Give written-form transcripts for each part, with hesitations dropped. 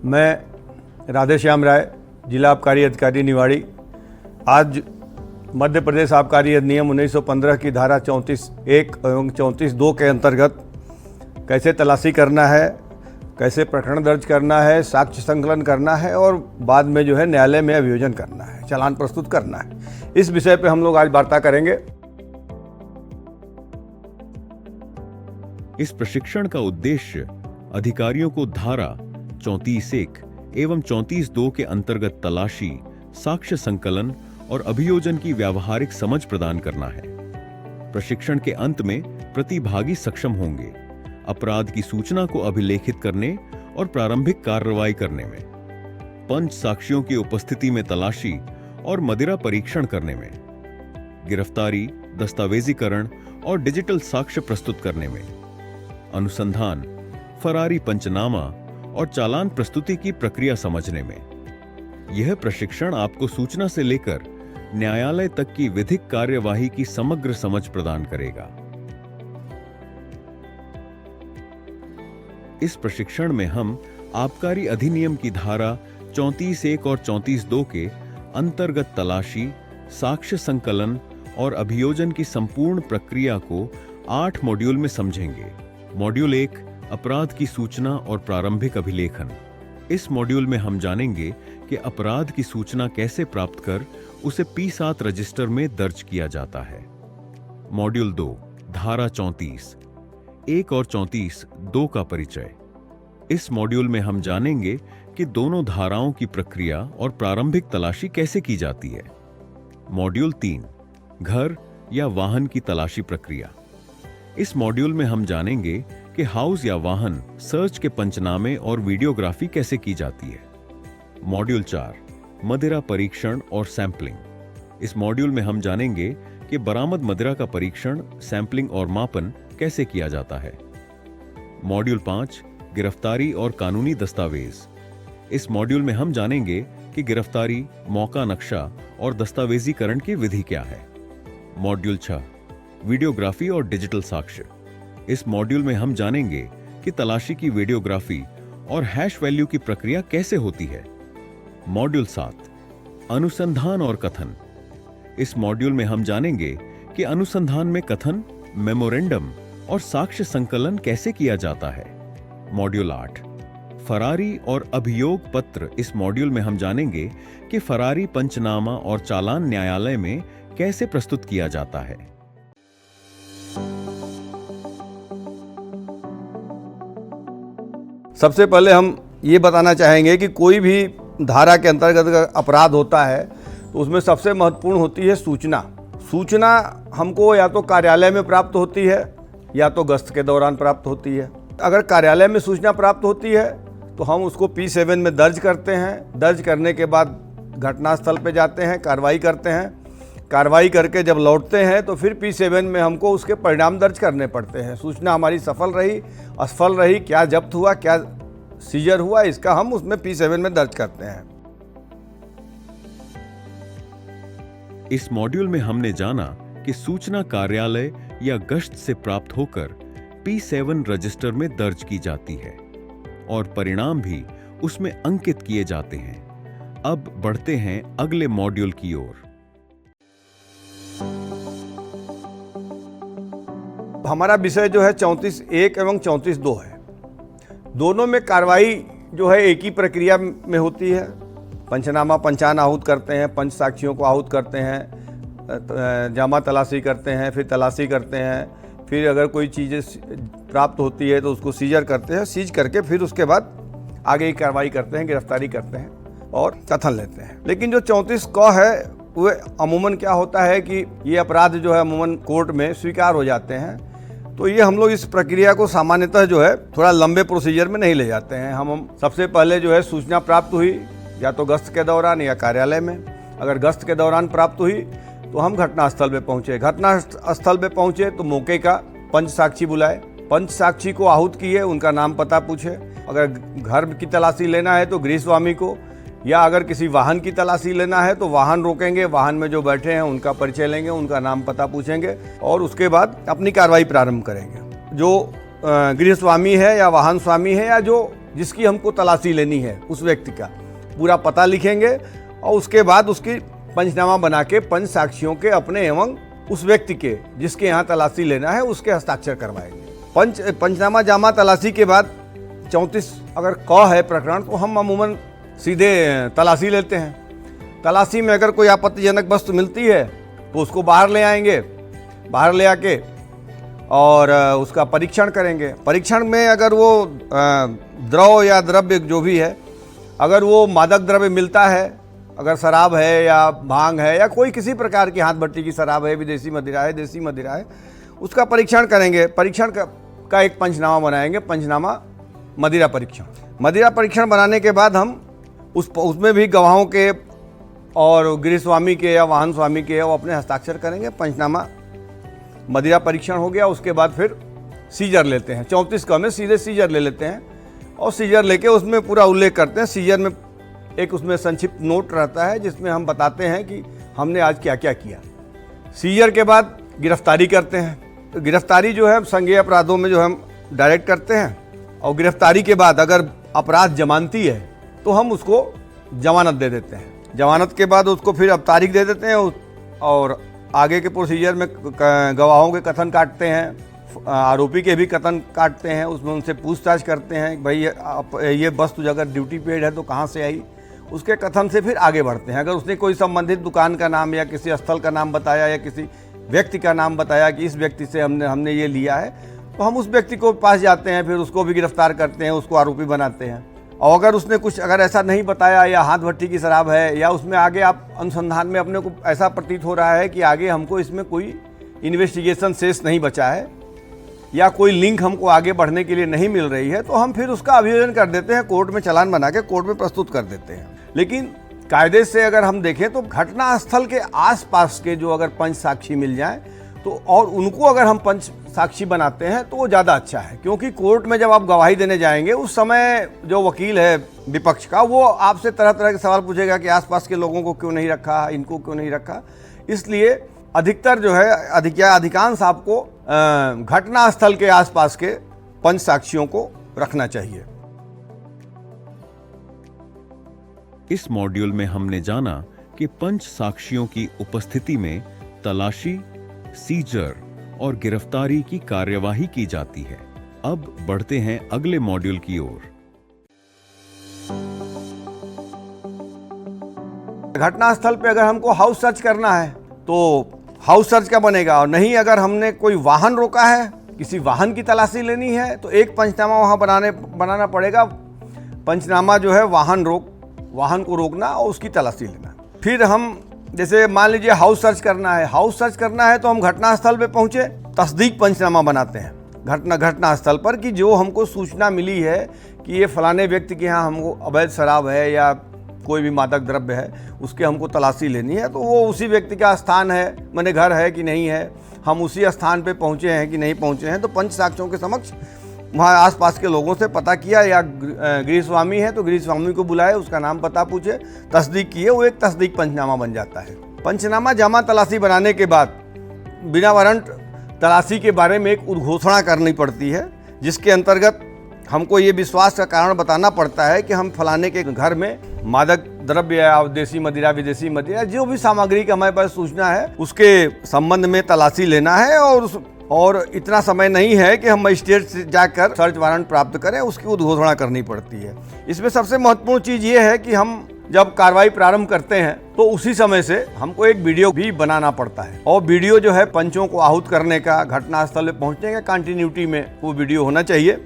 मैं राधेश्याम राय, जिला आबकारी अधिकारी निवाड़ी। आज मध्य प्रदेश आबकारी अधिनियम 1915 की धारा 34(1) एवं 34(2) के अंतर्गत कैसे तलाशी करना है, कैसे प्रकरण दर्ज करना है, साक्ष्य संकलन करना है और बाद में जो है न्यायालय में अभियोजन करना है, चालान प्रस्तुत करना है, इस विषय पे हम लोग आज वार्ता करेंगे। इस प्रशिक्षण का उद्देश्य अधिकारियों को धारा 34(1) एवं 34(2) के अंतर्गत तलाशी, साक्ष्य संकलन और अभियोजन की व्यावहारिक समझ प्रदान करना है। प्रशिक्षण के अंत में प्रतिभागी सक्षम होंगे अपराध की सूचना को अभिलेखित करने और प्रारंभिक कार्रवाई करने में, पंच साक्षियों की उपस्थिति में तलाशी और मदिरा परीक्षण करने में, गिरफ्तारी, दस्तावेजीकरण और डिजिटल साक्ष्य प्रस्तुत करने में, अनुसंधान, फरारी पंचनामा और चालान प्रस्तुति की प्रक्रिया समझने में। यह प्रशिक्षण आपको सूचना से लेकर न्यायालय तक की विधिक कार्यवाही की समग्र समझ प्रदान करेगा। इस प्रशिक्षण में हम आबकारी अधिनियम की धारा 34(1) और 34(2) के अंतर्गत तलाशी, साक्ष्य संकलन और अभियोजन की संपूर्ण प्रक्रिया को 8 मॉड्यूल में समझेंगे। मॉड्यूल 1, अपराध की सूचना और प्रारंभिक अभिलेखन। इस मॉड्यूल में हम जानेंगे कि अपराध की सूचना कैसे प्राप्त कर उसे P7 रजिस्टर में दर्ज किया जाता है। मॉड्यूल 2, धारा 34(1) और 34(2) का परिचय। इस मॉड्यूल में हम जानेंगे कि दोनों धाराओं की प्रक्रिया और प्रारंभिक तलाशी कैसे की जाती है। मॉड्यूल 3, घर या वाहन की तलाशी प्रक्रिया। इस मॉड्यूल में हम जानेंगे कि हाउस या वाहन सर्च के पंचनामे और वीडियोग्राफी कैसे की जाती है। मॉड्यूल 4, मदिरा परीक्षण और सैंपलिंग। इस मॉड्यूल में हम जानेंगे कि बरामद मदिरा का परीक्षण, सैंपलिंग और मापन कैसे किया जाता है। मॉड्यूल 5, गिरफ्तारी और कानूनी दस्तावेज। इस मॉड्यूल में हम जानेंगे कि गिरफ्तारी, मौका नक्शा और दस्तावेजीकरण की विधि क्या है। मॉड्यूल 6, वीडियोग्राफी और डिजिटल साक्ष्य। इस मॉड्यूल में हम जानेंगे कि तलाशी की वीडियोग्राफी और हैश वैल्यू की प्रक्रिया कैसे होती है। मॉड्यूल 7, अनुसंधान और कथन। इस मॉड्यूल में हम जानेंगे कि अनुसंधान में कथन, मेमोरेंडम और साक्ष्य संकलन कैसे किया जाता है। मॉड्यूल 8, फरारी और अभियोग पत्र। इस मॉड्यूल में हम जानेंगे कि फरारी पंचनामा और चालान न्यायालय में कैसे प्रस्तुत किया जाता है। सबसे पहले हम ये बताना चाहेंगे कि कोई भी धारा के अंतर्गत अगर अपराध होता है तो उसमें सबसे महत्वपूर्ण होती है सूचना। सूचना हमको या तो कार्यालय में प्राप्त होती है या तो गश्त के दौरान प्राप्त होती है। अगर कार्यालय में सूचना प्राप्त होती है तो हम उसको P7 में दर्ज करते हैं। दर्ज करने के बाद घटनास्थल पे जाते हैं, कार्रवाई करते हैं। कार्रवाई करके जब लौटते हैं तो फिर P7 में हमको उसके परिणाम दर्ज करने पड़ते हैं। सूचना हमारी सफल रही, असफल रही, क्या जब्त हुआ, क्या सीजर हुआ, इसका हम उसमें P7 में दर्ज करते हैं। इस मॉड्यूल में हमने जाना कि सूचना कार्यालय या गश्त से प्राप्त होकर P7 रजिस्टर में दर्ज की जाती है और परिणाम भी उसमें अंकित किए जाते हैं। अब बढ़ते हैं अगले मॉड्यूल की ओर। हमारा विषय जो है 34(1) एवं 34(2) है। दोनों में कार्रवाई जो है एक ही प्रक्रिया में होती है। पंचनामा, पंचान आहूत करते हैं, पंच साक्षियों को आहूत करते हैं, जामा तलाशी करते हैं, फिर तलाशी करते हैं, फिर अगर कोई चीज़ें प्राप्त होती है तो उसको सीजर करते हैं। सीज करके फिर उसके बाद आगे की कार्रवाई करते हैं, गिरफ्तारी करते हैं और कथन लेते हैं। लेकिन जो 34(क) है वो अमूमन क्या होता है कि ये अपराध जो है अमूमन कोर्ट में स्वीकार हो जाते हैं। तो ये हम लोग इस प्रक्रिया को सामान्यतः जो है थोड़ा लंबे प्रोसीजर में नहीं ले जाते हैं। हम सबसे पहले जो है सूचना प्राप्त हुई या तो गश्त के दौरान या कार्यालय में। अगर गश्त के दौरान प्राप्त हुई तो हम घटनास्थल पे पहुंचे। घटनास्थल पे पहुंचे तो मौके का पंच साक्षी बुलाए, पंच साक्षी को आहूत किए, उनका नाम पता पूछे। अगर घर की तलाशी लेना है तो गृह स्वामी को, या अगर किसी वाहन की तलाशी लेना है तो वाहन रोकेंगे, वाहन में जो बैठे हैं उनका परिचय लेंगे, उनका नाम पता पूछेंगे और उसके बाद अपनी कार्रवाई प्रारंभ करेंगे। जो गृह स्वामी है या वाहन स्वामी है या जो जिसकी हमको तलाशी लेनी है, उस व्यक्ति का पूरा पता लिखेंगे और उसके बाद उसकी पंचनामा बना के पंच साक्षियों के अपने एवं उस व्यक्ति के जिसके यहाँ तलाशी लेना है उसके हस्ताक्षर करवाएंगे। पंचनामा जामा तलाशी के बाद 34 अगर क है प्रकरण तो हम अमूमन सीधे तलाशी लेते हैं। तलाशी में अगर कोई आपत्तिजनक वस्तु मिलती है तो उसको बाहर ले आएंगे, बाहर ले आके और उसका परीक्षण करेंगे। परीक्षण में अगर वो द्रव या द्रव्य जो भी है, अगर वो मादक द्रव्य मिलता है, अगर शराब है या भांग है या कोई किसी प्रकार की हाथ भट्टी की शराब है, विदेशी मदिरा है, देसी मदिरा है, उसका परीक्षण करेंगे। परीक्षण का एक पंचनामा बनाएंगे, पंचनामा मदिरा परीक्षण। मदिरा परीक्षण बनाने के बाद हम उसमें भी गवाहों के और गृह स्वामी के या वाहन स्वामी के वो अपने हस्ताक्षर करेंगे। पंचनामा मदिरा परीक्षण हो गया, उसके बाद फिर सीजर लेते हैं। 34 क में सीधे सीजर ले लेते हैं और सीजर लेके उसमें पूरा उल्लेख करते हैं। सीजर में एक उसमें संक्षिप्त नोट रहता है जिसमें हम बताते हैं कि हमने आज क्या क्या किया। सीजर के बाद गिरफ्तारी करते हैं। तो गिरफ्तारी जो है संज्ञेय अपराधों में जो हम डायरेक्ट करते हैं और गिरफ्तारी के बाद अगर अपराध जमानती है तो हम उसको जमानत दे देते हैं। जमानत के बाद उसको फिर अब तारीख दे देते हैं और आगे के प्रोसीजर में गवाहों के कथन काटते हैं, आरोपी के भी कथन काटते हैं, उसमें उनसे पूछताछ करते हैं भाई ये वस्तु अगर ड्यूटी पेड है तो कहाँ से आई, उसके कथन से फिर आगे बढ़ते हैं। अगर उसने कोई संबंधित दुकान का नाम या किसी स्थल का नाम बताया या किसी व्यक्ति का नाम बताया कि इस व्यक्ति से हमने ये लिया है, तो हम उस व्यक्ति को पास जाते हैं, फिर उसको भी गिरफ्तार करते हैं, उसको आरोपी बनाते हैं। और अगर उसने कुछ अगर ऐसा नहीं बताया या हाथ भट्टी की शराब है या उसमें आगे आप अनुसंधान में अपने को ऐसा प्रतीत हो रहा है कि आगे हमको इसमें कोई इन्वेस्टिगेशन शेष नहीं बचा है या कोई लिंक हमको आगे बढ़ने के लिए नहीं मिल रही है, तो हम फिर उसका अभियोजन कर देते हैं, कोर्ट में चालान बना के कोर्ट में प्रस्तुत कर देते हैं। लेकिन कायदे से अगर हम देखें तो घटना स्थल के आसपास के जो अगर पंच साक्षी मिल जाएं तो और उनको अगर हम पंच साक्षी बनाते हैं तो वो ज़्यादा अच्छा है, क्योंकि कोर्ट में जब आप गवाही देने जाएंगे उस समय जो वकील है विपक्ष का वो आपसे तरह तरह के सवाल पूछेगा कि आसपास के लोगों को क्यों नहीं रखा, इनको क्यों नहीं रखा। इसलिए अधिकतर जो है अधिकांश आपको घटना स्थल के आसपास के पंच साक्षियों को रखना चाहिए। इस मॉड्यूल में हमने जाना कि पंच साक्षियों की उपस्थिति में तलाशी, सीजर और गिरफ्तारी की कार्यवाही की जाती है। अब बढ़ते हैं अगले मॉड्यूल की ओर। घटनास्थल पे अगर हमको हाउस सर्च करना है तो हाउस सर्च का बनेगा, और नहीं अगर हमने कोई वाहन रोका है, किसी वाहन की तलाशी लेनी है तो एक पंचनामा वहाँ बनाना पड़ेगा। पंचनामा जो है वाहन को रोकना और उसकी तलाशी लेना। फिर हम जैसे मान लीजिए हाउस सर्च करना है तो हम घटनास्थल पे पहुँचे, तस्दीक पंचनामा बनाते हैं घटनास्थल पर कि जो हमको सूचना मिली है कि ये फलाने व्यक्ति के यहाँ हमको अवैध शराब है या कोई भी मादक द्रव्य है, उसके हमको तलाशी लेनी है, तो वो उसी व्यक्ति का स्थान है, माने घर है कि नहीं है, हम उसी स्थान पे पहुँचे हैं कि नहीं पहुँचे हैं, तो पंच साक्षियों के समक्ष वहाँ आसपास के लोगों से पता किया, या गृह स्वामी है तो गृह स्वामी को बुलाए, उसका नाम पता पूछे, तस्दीक किए, वो एक तस्दीक पंचनामा बन जाता है। पंचनामा जामा तलाशी बनाने के बाद बिना वारंट तलाशी के बारे में एक उद्घोषणा करनी पड़ती है, जिसके अंतर्गत हमको ये विश्वास का कारण बताना पड़ता है कि हम फलाने के घर में मादक द्रव्य या देसी मदिरा, विदेशी मदिरा, जो भी सामग्री का हमारे पास सूचना है उसके संबंध में तलाशी लेना है, और इतना समय नहीं है कि हम मजिस्ट्रेट से जाकर सर्च वारंट प्राप्त करें, उसकी उद्घोषणा करनी पड़ती है। इसमें सबसे महत्वपूर्ण चीज़ ये है कि हम जब कार्रवाई प्रारंभ करते हैं तो उसी समय से हमको एक वीडियो भी बनाना पड़ता है, और वीडियो जो है पंचों को आहूत करने का, घटनास्थल पे पहुंचने का कंटिन्यूटी में वो वीडियो होना चाहिए।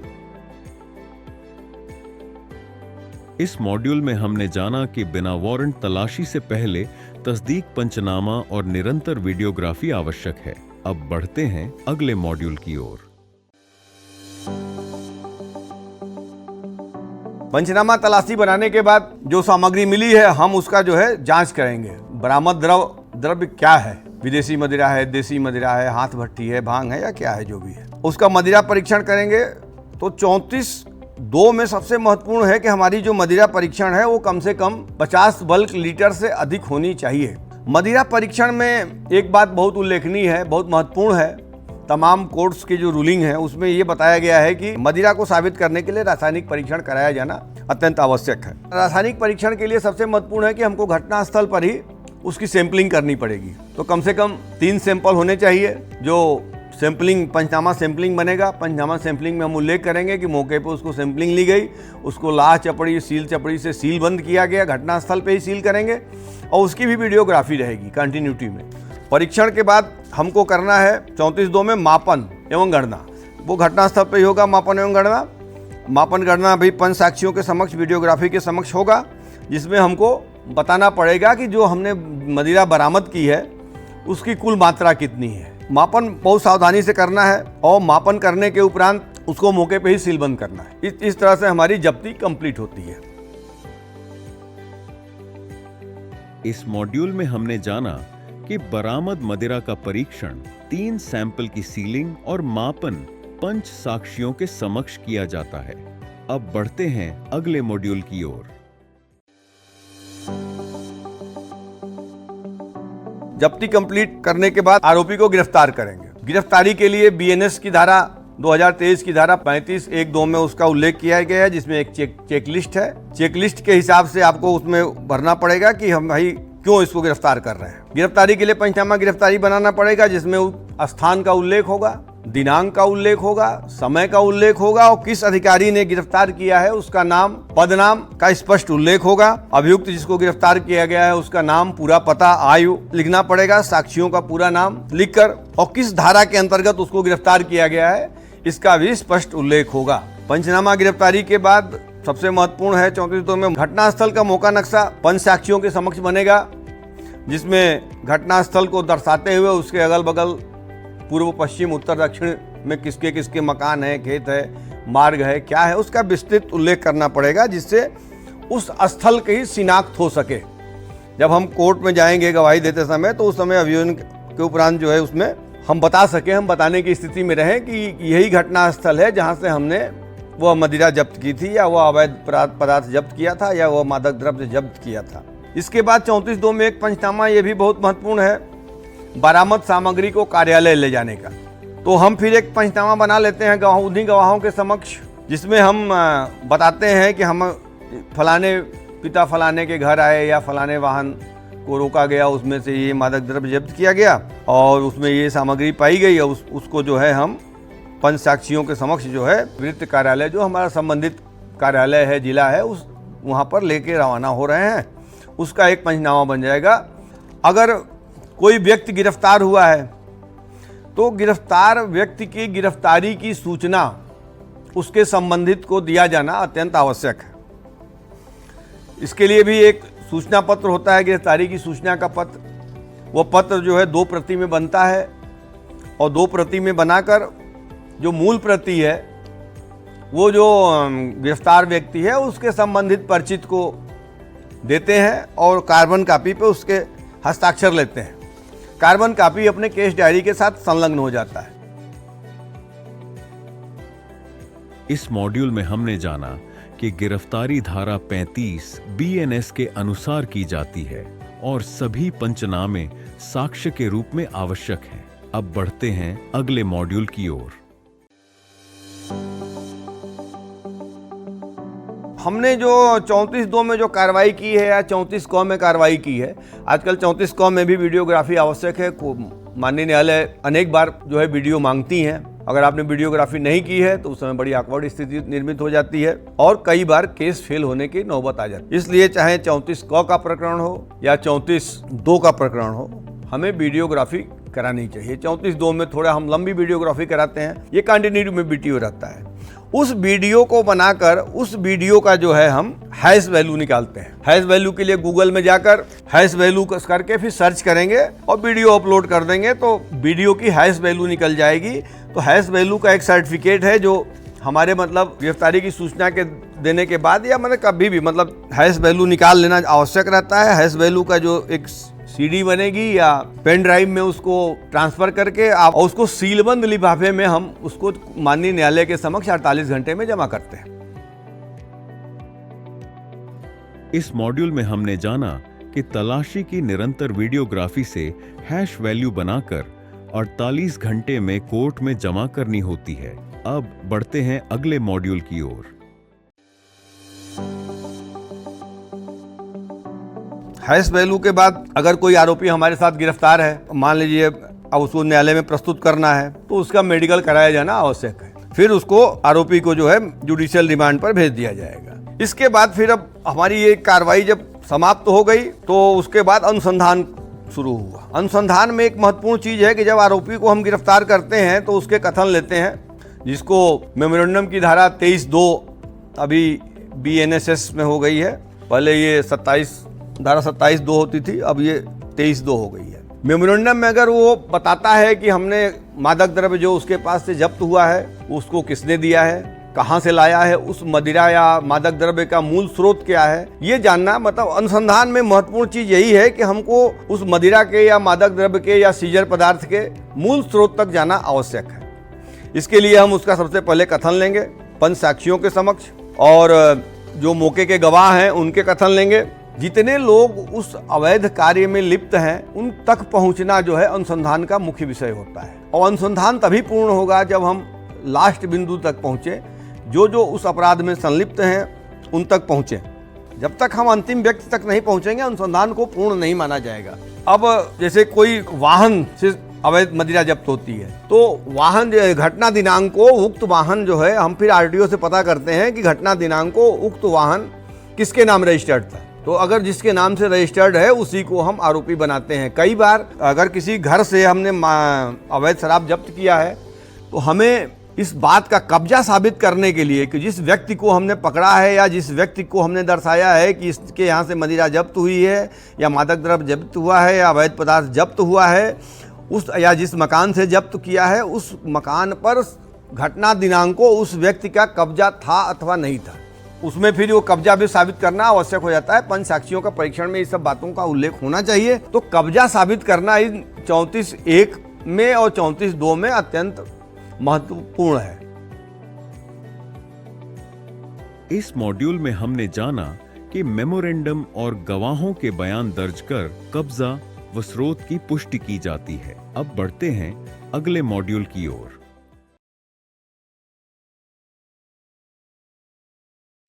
इस मॉड्यूल में हमने जाना कि बिना वारंट तलाशी से पहले तस्दीक पंचनामा और निरंतर वीडियोग्राफी आवश्यक है। अब बढ़ते हैं अगले मॉड्यूल की ओर। पंचनामा तलाशी बनाने के बाद जो सामग्री मिली है हम उसका जो है जांच करेंगे। बरामद द्रव्य क्या है, विदेशी मदिरा है, देसी मदिरा है, हाथ भट्टी है, भांग है या क्या है, जो भी है, उसका मदिरा परीक्षण करेंगे। तो 34(2) में सबसे महत्वपूर्ण है कि हमारी जो मदिरा परीक्षण है वो कम से कम 50 बल्क लीटर से अधिक होनी चाहिए। मदिरा परीक्षण में एक बात बहुत उल्लेखनीय है, बहुत महत्वपूर्ण है तमाम कोर्ट्स की जो रूलिंग है उसमें ये बताया गया है कि मदिरा को साबित करने के लिए रासायनिक परीक्षण कराया जाना अत्यंत आवश्यक है। रासायनिक परीक्षण के लिए सबसे महत्वपूर्ण है कि हमको घटनास्थल पर ही उसकी सैंपलिंग करनी पड़ेगी। तो कम से कम 3 सैंपल होने चाहिए जो सैंपलिंग पंचनामा सैंपलिंग बनेगा। पंचनामा सैंपलिंग में हम उल्लेख करेंगे कि मौके पर उसको सैंपलिंग ली गई, उसको लाह चपड़ी सील चपड़ी से सील बंद किया गया, घटनास्थल पे ही सील करेंगे और उसकी भी वीडियोग्राफी रहेगी कंटिन्यूटी में। परीक्षण के बाद हमको करना है 34(2) में मापन एवं गणना। वो घटनास्थल पर ही होगा मापन एवं गणना। मापन गणना भी 5 साक्षियों के समक्ष वीडियोग्राफी के समक्ष होगा, जिसमें हमको बताना पड़ेगा कि जो हमने मदिरा बरामद की है उसकी कुल मात्रा कितनी है। मापन बहुत सावधानी से करना है और मापन करने के उपरांत उसको मौके पे ही सीलबंद करना है। इस तरह से हमारी जब्ती कंप्लीट होती है। इस मॉड्यूल में हमने जाना कि बरामद मदिरा का परीक्षण 3 सैंपल की सीलिंग और मापन 5 साक्षियों के समक्ष किया जाता है। अब बढ़ते हैं अगले मॉड्यूल की ओर। जब्ती कंप्लीट करने के बाद आरोपी को गिरफ्तार करेंगे। गिरफ्तारी के लिए बीएनएस की धारा 2023 की धारा 35(1)(2) में उसका उल्लेख किया गया है, जिसमें एक चेक लिस्ट है। चेक लिस्ट के हिसाब से आपको उसमें भरना पड़ेगा कि हम भाई क्यों इसको गिरफ्तार कर रहे हैं। गिरफ्तारी के लिए पंचनामा गिरफ्तारी बनाना पड़ेगा, जिसमें स्थान का उल्लेख होगा, दिनांक का उल्लेख होगा, समय का उल्लेख होगा और किस अधिकारी ने गिरफ्तार किया है उसका नाम, पदनाम का स्पष्ट उल्लेख होगा। अभियुक्त जिसको गिरफ्तार किया गया है उसका नाम, पूरा पता, आयु लिखना पड़ेगा, साक्षियों का पूरा नाम लिखकर, और किस धारा के अंतर्गत उसको गिरफ्तार किया गया है इसका भी स्पष्ट उल्लेख होगा। पंचनामा गिरफ्तारी के बाद सबसे महत्वपूर्ण है 34(2) में घटनास्थल का मौका नक्शा 5 साक्षियों के समक्ष बनेगा, जिसमें घटनास्थल को दर्शाते हुए उसके अगल बगल पूर्व पश्चिम उत्तर दक्षिण में किसके किसके मकान है, खेत है, मार्ग है, क्या है, उसका विस्तृत उल्लेख करना पड़ेगा, जिससे उस स्थल की शिनाख्त हो सके। जब हम कोर्ट में जाएंगे गवाही देते समय तो उस समय अभियोजन के उपरांत जो है उसमें हम बता सकें, हम बताने की स्थिति में रहें कि यही घटना स्थल है जहाँ से हमने वह मदिरा जब्त की थी, या वह अवैध पदार्थ जब्त किया था, या वह मादक द्रव्य जब्त किया था। इसके बाद 34(2) में एक पंचनामा, ये भी बहुत महत्वपूर्ण है, बरामद सामग्री को कार्यालय ले जाने का। तो हम फिर एक पंचनामा बना लेते हैं उन्हीं गवाहों के समक्ष, जिसमें हम बताते हैं कि हम फलाने पिता फलाने के घर आए या फलाने वाहन को रोका गया, उसमें से ये मादक द्रव्य जब्त किया गया और उसमें ये सामग्री पाई गई, और उसको जो है हम 5 साक्षियों के समक्ष जो है वृत्त कार्यालय, जो हमारा संबंधित कार्यालय है, जिला है, उस वहाँ पर लेके रवाना हो रहे हैं। उसका एक पंचनामा बन जाएगा। अगर कोई व्यक्ति गिरफ्तार हुआ है तो गिरफ्तार व्यक्ति की गिरफ्तारी की सूचना उसके संबंधित को दिया जाना अत्यंत आवश्यक है। इसके लिए भी एक सूचना पत्र होता है, गिरफ्तारी की सूचना का पत्र। वो पत्र जो है 2 प्रति में बनता है और 2 प्रति में बनाकर जो मूल प्रति है वो जो गिरफ्तार व्यक्ति है उसके संबंधित परिचित को देते हैं और कार्बन कॉपी पे उसके हस्ताक्षर लेते हैं। कार्बन कॉपी अपने केस डायरी के साथ संलग्न हो जाता है। इस मॉड्यूल में हमने जाना कि गिरफ्तारी धारा 35 बीएनएस के अनुसार की जाती है और सभी पंचनामे साक्ष्य के रूप में आवश्यक हैं। अब बढ़ते हैं अगले मॉड्यूल की ओर। हमने जो 34(2) में जो कार्रवाई की है या 34(क) में कार्रवाई की है, आजकल 34(क) में भी वीडियोग्राफी आवश्यक है। माननीय न्यायालय अनेक बार जो है वीडियो मांगती हैं। अगर आपने वीडियोग्राफी नहीं की है तो उस समय बड़ी ऑकवर्ड स्थिति निर्मित हो जाती है और कई बार केस फेल होने की नौबत आ जाती है। इसलिए चाहे 34(क) का प्रकरण हो या 34(2) का प्रकरण हो, हमें वीडियोग्राफी करानी चाहिए। 34(2) में थोड़ा हम लंबी वीडियोग्राफी कराते हैं, ये कंटिन्यूटी में वीडियो रहता है। उस वीडियो को बनाकर उस वीडियो का जो है हम हैश वैल्यू निकालते हैं। हैश वैल्यू के लिए गूगल में जाकर हैश वैल्यू करके फिर सर्च करेंगे और वीडियो अपलोड कर देंगे तो वीडियो की हैश वैल्यू निकल जाएगी। तो हैश वैल्यू का एक सर्टिफिकेट है जो हमारे मतलब गिरफ्तारी की सूचना के देने के बाद या मतलब कभी भी मतलब हैश वैल्यू निकाल लेना आवश्यक रहता है। हैश वैल्यू का जो एक सीडी बनेगी या पेन ड्राइव में उसको ट्रांसफर करके आप उसको सीलबंद लिफाफे में हम उसको माननीय न्यायालय के समक्ष 48 घंटे में जमा करते हैं। इस मॉड्यूल में हमने जाना कि तलाशी की निरंतर वीडियोग्राफी से हैश वैल्यू बनाकर 48 घंटे में कोर्ट में जमा करनी होती है। अब बढ़ते हैं अगले मॉड्यूल की ओर। हैश वैल्यू के बाद अगर कोई आरोपी हमारे साथ गिरफ्तार है, मान लीजिए अब उसको न्यायालय में प्रस्तुत करना है, तो उसका मेडिकल कराया जाना आवश्यक है। फिर उसको आरोपी को जो है जुडिशियल रिमांड पर भेज दिया जाएगा। इसके बाद फिर अब हमारी ये कार्रवाई जब समाप्त हो गई तो उसके बाद अनुसंधान शुरू हुआ। अनुसंधान में एक महत्वपूर्ण चीज है कि जब आरोपी को हम गिरफ्तार करते हैं तो उसके कथन लेते हैं, जिसको मेमोरेंडम की धारा 23(2) अभी BNSS में हो गई है। पहले ये धारा 27(2) होती थी, अब ये 23(2) हो गई है। मेमोरेंडम में अगर वो बताता है कि हमने मादक द्रव्य जो उसके पास से जब्त हुआ है उसको किसने दिया है, कहाँ से लाया है, उस मदिरा या मादक द्रव्य का मूल स्रोत क्या है, ये जानना, मतलब अनुसंधान में महत्वपूर्ण चीज यही है कि हमको उस मदिरा के या मादक द्रव्य के या सीजर पदार्थ के मूल स्रोत तक जाना आवश्यक है। इसके लिए हम उसका सबसे पहले कथन लेंगे पंच साक्षियों के समक्ष, और जो मौके के गवाह हैं उनके कथन लेंगे। जितने लोग उस अवैध कार्य में लिप्त हैं उन तक पहुंचना जो है अनुसंधान का मुख्य विषय होता है। और अनुसंधान तभी पूर्ण होगा जब हम लास्ट बिंदु तक पहुंचे, जो उस अपराध में संलिप्त हैं उन तक पहुंचे। जब तक हम अंतिम व्यक्ति तक नहीं पहुंचेंगे अनुसंधान को पूर्ण नहीं माना जाएगा। अब जैसे कोई वाहन से अवैध मदिरा जब्त होती है तो वाहन घटना दिनांक को उक्त वाहन जो है हम फिर RTO से पता करते हैं कि घटना दिनांक को उक्त वाहन किसके नाम रजिस्टर्ड था। तो अगर जिसके नाम से रजिस्टर्ड है उसी को हम आरोपी बनाते हैं। कई बार अगर किसी घर से हमने अवैध शराब जब्त किया है तो हमें इस बात का कब्जा साबित करने के लिए कि जिस व्यक्ति को हमने पकड़ा है या जिस व्यक्ति को हमने दर्शाया है कि इसके यहाँ से मदिरा जब्त हुई है या मादक द्रव्य जब्त हुआ है या अवैध पदार्थ जब्त हुआ है, उस या जिस मकान से जब्त किया है उस मकान पर घटना दिनांक को उस व्यक्ति का कब्जा था अथवा नहीं था, उसमें फिर वो कब्जा भी साबित करना आवश्यक हो जाता है। पंच साक्षियों का परीक्षण में इस सब बातों का उल्लेख होना चाहिए। तो कब्जा साबित करना इन 34(1) में और 34(2) में अत्यंत महत्वपूर्ण है। इस मॉड्यूल में हमने जाना कि मेमोरेंडम और गवाहों के बयान दर्ज कर कब्जा व स्रोत की पुष्टि की जाती है। अब बढ़ते हैं अगले मॉड्यूल की ओर।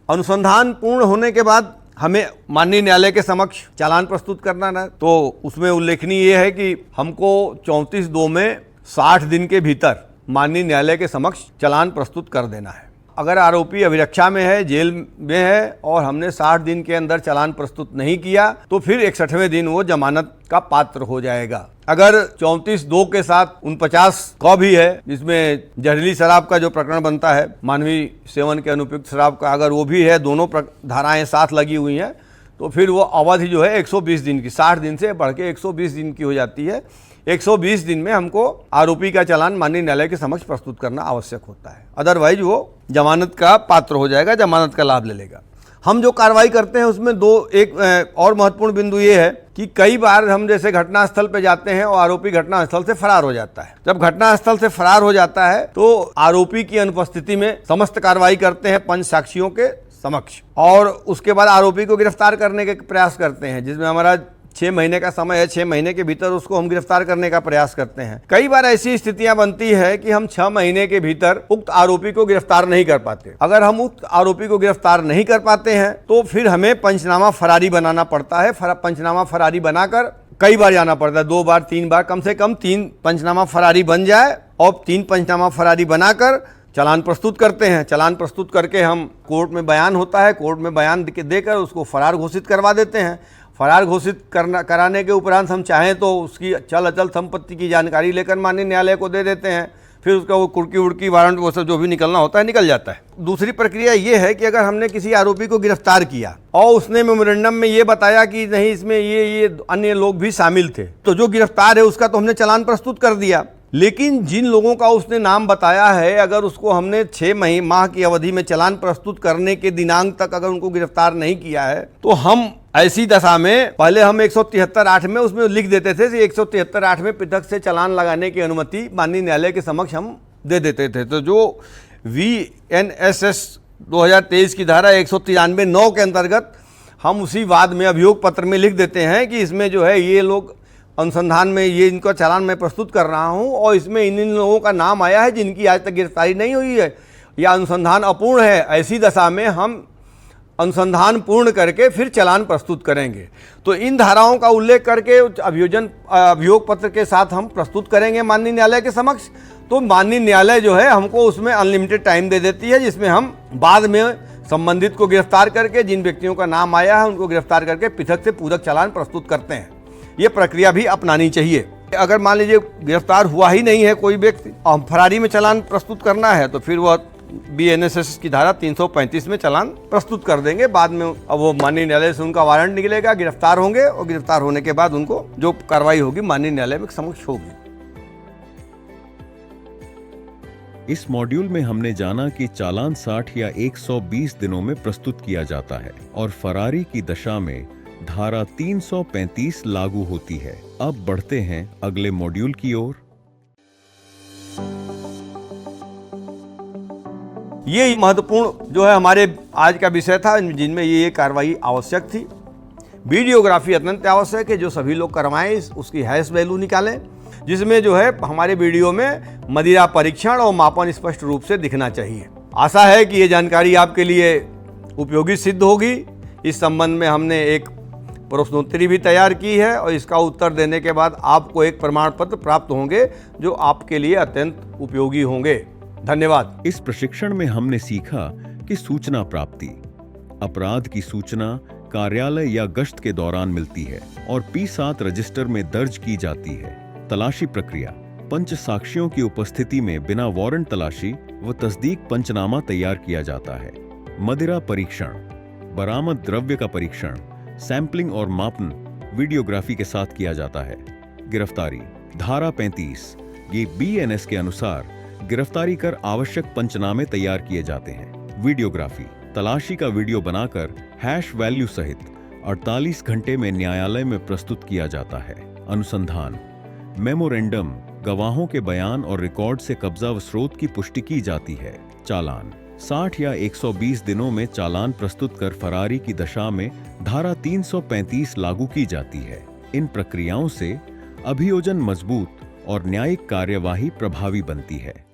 अनुसंधान पूर्ण होने के बाद हमें माननीय न्यायालय के समक्ष चालान प्रस्तुत करना है। तो उसमें उल्लेखनीय ये है कि हमको 34(2) में 60 दिन के भीतर माननीय न्यायालय के समक्ष चालान प्रस्तुत कर देना है। अगर आरोपी अभिरक्षा में है, जेल में है और हमने 60 दिन के अंदर चालान प्रस्तुत नहीं किया तो फिर 61वें दिन वो जमानत का पात्र हो जाएगा। अगर 34(2) के साथ 49 का भी है, जिसमें जहरीली शराब का जो प्रकरण बनता है, मानवीय सेवन के अनुपयुक्त शराब का, अगर वो भी है, दोनों धाराएं साथ लगी हुई हैं, तो फिर वो अवधि जो है 120 दिन की, 60 दिन से बढ़ के 120 दिन की हो जाती है। 120 दिन में हमको आरोपी का चालान माननीय न्यायालय के समक्ष प्रस्तुत करना आवश्यक होता है, अदरवाइज वो जमानत का पात्र हो जाएगा, जमानत का लाभ ले लेगा। हम जो कार्रवाई करते हैं उसमें एक और महत्वपूर्ण बिंदु ये है कि कई बार हम जैसे घटनास्थल पे जाते हैं और आरोपी घटनास्थल से फरार हो जाता है। जब घटनास्थल से फरार हो जाता है तो आरोपी की अनुपस्थिति में समस्त कार्रवाई करते हैं पंच साक्षियों के समक्ष, और उसके बाद आरोपी को गिरफ्तार करने के प्रयास करते हैं, जिसमें हमारा 6 महीने का समय है। 6 महीने के भीतर उसको हम गिरफ्तार करने का प्रयास करते हैं। कई बार ऐसी स्थितियां बनती है कि हम 6 महीने के भीतर उक्त आरोपी को गिरफ्तार नहीं कर पाते। अगर हम उक्त आरोपी को गिरफ्तार नहीं कर पाते हैं तो फिर हमें पंचनामा फरारी बनाना पड़ता है। पंचनामा फरारी बनाकर कई बार जाना पड़ता है, 2 बार 3 बार, कम से कम 3 पंचनामा फरारी बन जाए और 3 पंचनामा फरारी बनाकर चालान प्रस्तुत करते हैं। चालान प्रस्तुत करके हम कोर्ट में बयान होता है, कोर्ट में बयान देकर उसको फरार घोषित करवा देते हैं। फरार घोषित कराने के उपरांत हम चाहें तो उसकी चल अचल संपत्ति की जानकारी लेकर माननीय न्यायालय को दे देते हैं। फिर उसका वो कुर्की उड़की वारंट वो सब जो भी निकलना होता है निकल जाता है। दूसरी प्रक्रिया ये है कि अगर हमने किसी आरोपी को गिरफ्तार किया और उसने मेमोरेंडम में ये बताया कि नहीं इसमें ये अन्य लोग भी शामिल थे, तो जो गिरफ्तार है उसका तो हमने चालान प्रस्तुत कर दिया, लेकिन जिन लोगों का उसने नाम बताया है अगर उसको हमने 6 माह की अवधि में चालान प्रस्तुत करने के दिनांक तक अगर उनको गिरफ्तार नहीं किया है तो हम ऐसी दशा में पहले हम 173(8) में उसमें लिख देते थे कि 173(8) में पृथक से चालान लगाने की अनुमति माननीय न्यायालय के समक्ष हम दे देते थे। तो जो VNSS 2023 की धारा 193(9) के अंतर्गत हम उसी वाद में अभियोग पत्र में लिख देते हैं कि इसमें जो है ये लोग अनुसंधान में ये इनका चालान मैं प्रस्तुत कर रहा हूँ और इसमें इन लोगों का नाम आया है जिनकी आज तक गिरफ्तारी नहीं हुई है या अनुसंधान अपूर्ण है, ऐसी दशा में हम अनुसंधान पूर्ण करके फिर चालान प्रस्तुत करेंगे। तो इन धाराओं का उल्लेख करके अभियोग पत्र के साथ हम प्रस्तुत करेंगे माननीय न्यायालय के समक्ष। तो माननीय न्यायालय जो है हमको उसमें अनलिमिटेड टाइम दे देती है, जिसमें हम बाद में संबंधित को गिरफ्तार करके, जिन व्यक्तियों का नाम आया है उनको गिरफ्तार करके पृथक से पूरक चालान प्रस्तुत करते हैं। ये प्रक्रिया भी अपनानी चाहिए। अगर मान लीजिए गिरफ्तार हुआ ही नहीं है कोई व्यक्ति और फरारी में चालान प्रस्तुत करना है तो फिर वह BNSS की धारा 335 में चालान प्रस्तुत कर देंगे। बाद में अब वो माननीय न्यायालय से उनका वारंट निकलेगा, गिरफ्तार होंगे और गिरफ्तार होने के बाद उनको जो कार्रवाई होगी माननीय न्यायालय में समक्ष होगी। इस मॉड्यूल में हमने जाना कि चालान 60 या 120 दिनों में प्रस्तुत किया जाता है और फरारी की दशा में धारा 335 लागू होती है। अब बढ़ते हैं अगले मॉड्यूल की ओर। ये महत्वपूर्ण जो है हमारे आज का विषय था, जिनमें ये कार्रवाई आवश्यक थी। वीडियोग्राफी अत्यंत आवश्यक है, जो सभी लोग करवाएं, उसकी हैश वैल्यू निकालें, जिसमें जो है हमारे वीडियो में मदिरा परीक्षण और मापन स्पष्ट रूप से दिखना चाहिए। आशा है कि ये जानकारी आपके लिए उपयोगी सिद्ध होगी। इस संबंध में हमने एक प्रश्नोत्तरी भी तैयार की है और इसका उत्तर देने के बाद आपको एक प्रमाण पत्र प्राप्त होंगे जो आपके लिए अत्यंत उपयोगी होंगे। धन्यवाद। इस प्रशिक्षण में हमने सीखा कि सूचना प्राप्ति, अपराध की सूचना कार्यालय या गश्त के दौरान मिलती है और P7 रजिस्टर में दर्ज की जाती है। तलाशी प्रक्रिया, पंच साक्षियों की उपस्थिति में बिना वारंट तलाशी व तस्दीक पंचनामा तैयार किया जाता है। मदिरा परीक्षण, बरामद द्रव्य का परीक्षण, सैंपलिंग और मापन वीडियोग्राफी के साथ किया जाता है। गिरफ्तारी, धारा 35 ये BNS के अनुसार गिरफ्तारी कर आवश्यक पंचनामे तैयार किए जाते हैं। वीडियोग्राफी, तलाशी का वीडियो बनाकर हैश वैल्यू सहित 48 घंटे में न्यायालय में प्रस्तुत किया जाता है। अनुसंधान, मेमोरेंडम, गवाहों के बयान और रिकॉर्ड से कब्जा व स्रोत की पुष्टि की जाती है। चालान, 60 या 120 दिनों में चालान प्रस्तुत कर फरारी की दशा में धारा 335 लागू की जाती है। इन प्रक्रियाओं से अभियोजन मजबूत और न्यायिक कार्यवाही प्रभावी बनती है।